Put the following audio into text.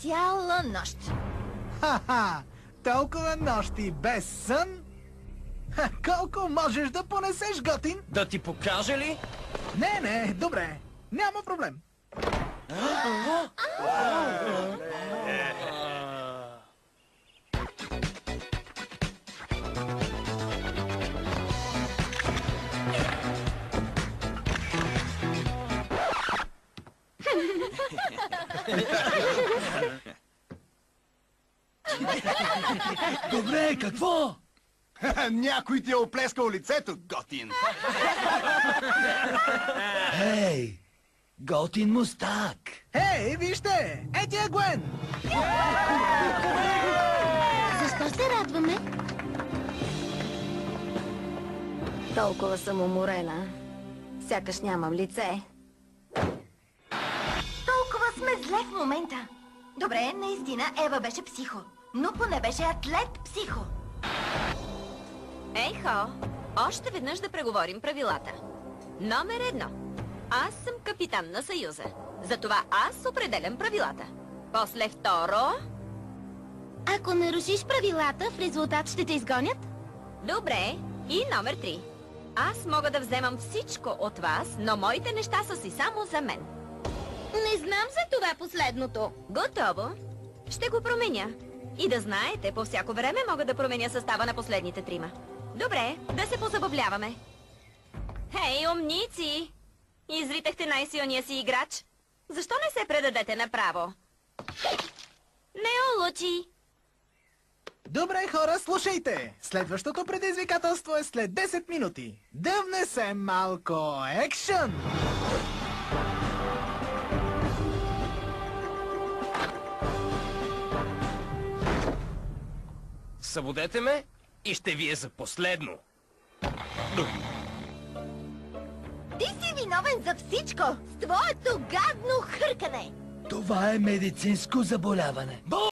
Цяла нощ. Ха-ха! Толкова нощи без сън? Колко можеш да понесеш, готин? Да ти покажа ли? Не, добре. Няма проблем. Добре, какво? Някой ти е оплескал лицето, готин. Ей, готин мустак. Ей, вижте! Ети е Гвен! Защо се радваме? Толкова съм уморена. Сякаш нямам лице. Толкова сме зле в момента. Добре, наистина Ева беше психо, но поне беше атлет-психо. Ейхо, още веднъж да преговорим правилата. Номер 1. Аз съм капитан на Съюза. Затова аз определям правилата. После второ... Ако нарушиш правилата, в резултат ще те изгонят? Добре. И номер 3. Аз мога да вземам всичко от вас, но моите неща са си само за мен. Не знам за това последното. Готово. Ще го променя. И да знаете, по всяко време мога да променя състава на последните трима. Добре, да се позабавляваме. Хей, умници! Изритахте най-силния си играч. Защо не се предадете направо? Не улучи! Добре, хора, слушайте! Следващото предизвикателство е след 10 минути. Да внесем малко екшън! Събудете ме и ще ви е за последно. Ти си виновен за всичко с твоето гадно хъркане! Това е медицинско заболяване.